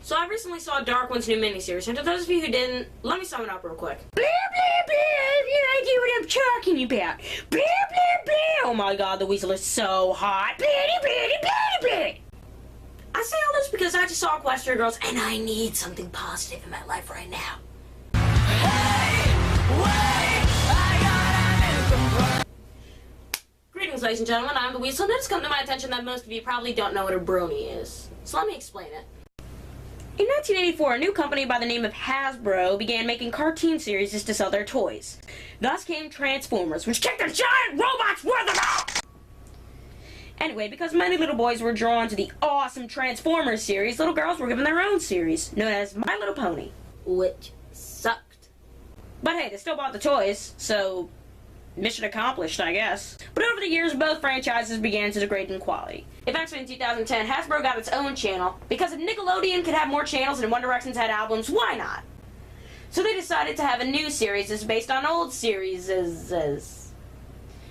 So I recently saw Darkwing's new miniseries, and to those of you who didn't, let me sum it up real quick. Blah, blah, blah, you idea what I'm talking about. Blah, blah, blah. Oh my god, the Weasel is so hot. Blah, blah, blah, blah, blah. I say all this because I just saw Equestria Girls, and I need something positive in my life right now. Greetings, ladies and gentlemen, I'm the Weasel, and it's come to my attention that most of you probably don't know what a brony is. So let me explain it. In 1984, a new company by the name of Hasbro began making cartoon series to sell their toys. Thus came Transformers, which kicked the giant robots with them out! Anyway, because many little boys were drawn to the awesome Transformers series, little girls were given their own series, known as My Little Pony. Which sucked. But hey, they still bought the toys, so mission accomplished, I guess. But over the years, both franchises began to degrade in quality. Eventually, in 2010, Hasbro got its own channel, because if Nickelodeon could have more channels and One Direction's had albums, why not? So they decided to have a new series that's based on old series.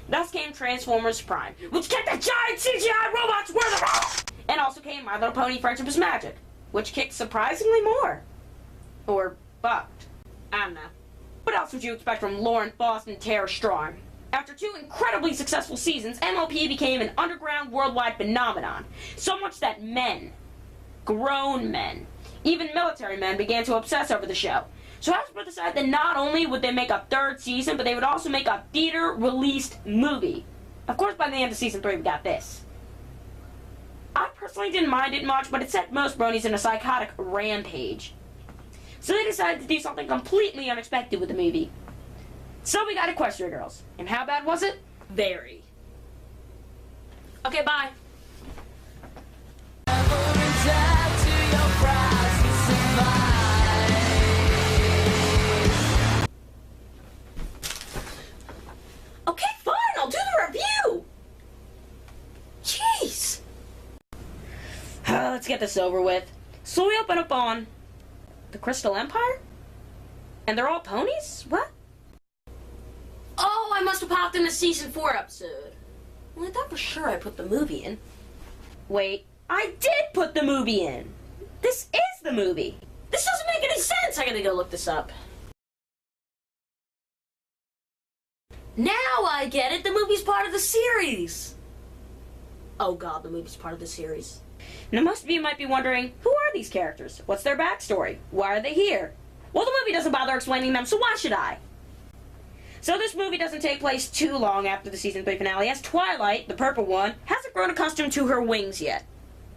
Thus came Transformers Prime, which kicked the giant CGI robots where they're at! And also came My Little Pony Friendship is Magic, which kicked surprisingly more. Or bucked. I don't know. What else would you expect from Lauren Faust and Tara Strong? After 2 incredibly successful seasons, MLP became an underground worldwide phenomenon. So much that men, grown men, even military men began to obsess over the show. So Hasbro decided that not only would they make a 3rd season, but they would also make a theater-released movie. Of course, by the end of season 3, we got this. I personally didn't mind it much, but it set most bronies in a psychotic rampage. So they decided to do something completely unexpected with the movie. So we got Equestria Girls. And how bad was it? Very. Okay, bye. Okay, fine, I'll do the review. Jeez. Let's get this over with. So we open up on the Crystal Empire? And they're all ponies? What? Oh, I must have popped in a season 4 episode. Well, I thought for sure I put the movie in. Wait, I did put the movie in. This is the movie. This doesn't make any sense. I gotta go look this up. Now I get it. The movie's part of the series. Oh god, the movie's part of the series. Now most of you might be wondering, who are these characters? What's their backstory? Why are they here? Well, the movie doesn't bother explaining them, so why should I? So this movie doesn't take place too long after the season 3 finale, as Twilight, the purple one, hasn't grown accustomed to her wings yet.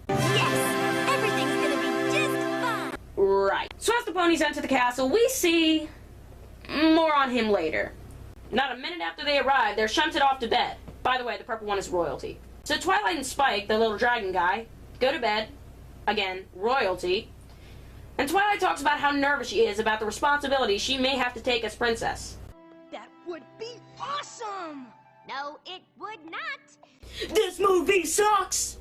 Yes! Everything's gonna be just fine! Right. So as the ponies enter the castle, we see more on him later. Not a minute after they arrive, they're shunted off to bed. By the way, the purple one is royalty. So Twilight and Spike, the little dragon guy, go to bed. Again, royalty. And Twilight talks about how nervous she is about the responsibility she may have to take as princess. That would be awesome! No, it would not! This movie sucks!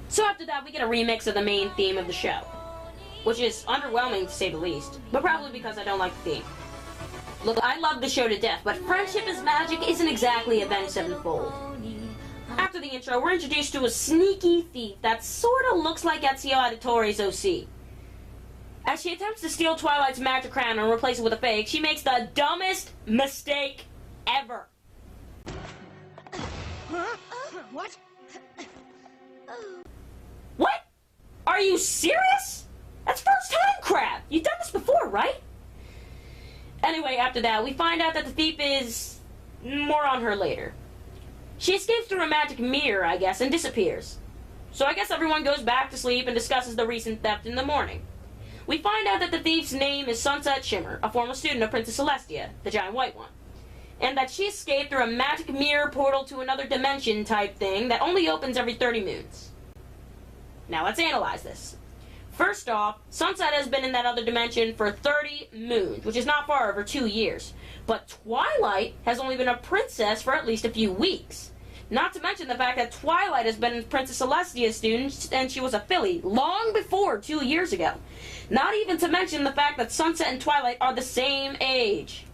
So after that, we get a remix of the main theme of the show, which is underwhelming to say the least, but probably because I don't like the theme. Look, I love the show to death, but Friendship is Magic isn't exactly Avenged Sevenfold. After the intro, we're introduced to a sneaky thief that sorta looks like Ezio Auditore's OC. As she attempts to steal Twilight's magic crown and replace it with a fake, she makes the dumbest mistake ever. What? What? Are you serious? That's first time crap! You've done this before, right? Anyway, after that, we find out that the thief is... more on her later. She escapes through a magic mirror, I guess, and disappears. So I guess everyone goes back to sleep and discusses the recent theft in the morning. We find out that the thief's name is Sunset Shimmer, a former student of Princess Celestia, the giant white one. And that she escaped through a magic mirror portal to another dimension type thing that only opens every 30 moons. Now let's analyze this. First off, Sunset has been in that other dimension for 30 moons, which is not far over 2 years. But Twilight has only been a princess for at least a few weeks. Not to mention the fact that Twilight has been Princess Celestia's student and she was a filly long before 2 years ago. Not even to mention the fact that Sunset and Twilight are the same age.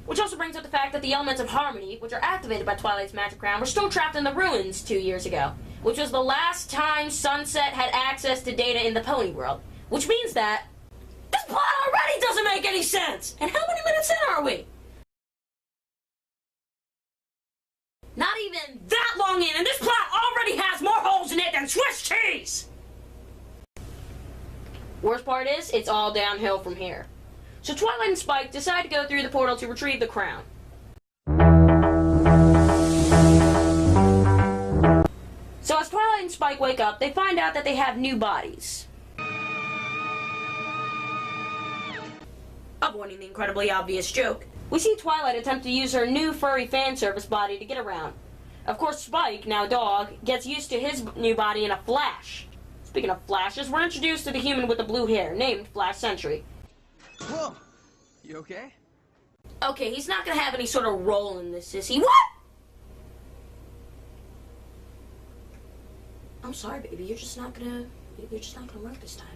Which also brings up the fact that the elements of harmony, which are activated by Twilight's magic crown, were still trapped in the ruins 2 years ago. Which was the last time Sunset had access to data in the Pony World. Which means that this plot already doesn't make any sense! And how many minutes in are we? Not even that long in, and this plot already has more holes in it than Swiss cheese! Worst part is, it's all downhill from here. So Twilight and Spike decide to go through the portal to retrieve the crown. So as Twilight and Spike wake up, they find out that they have new bodies. Avoiding the incredibly obvious joke, we see Twilight attempt to use her new furry fan service body to get around. Of course, Spike, now dog, gets used to his new body in a flash. Speaking of flashes, we're introduced to the human with the blue hair, named Flash Sentry. Whoa! You okay? Okay, he's not gonna have any sort of role in this, is he? What? I'm sorry, baby. You're just not gonna work this time.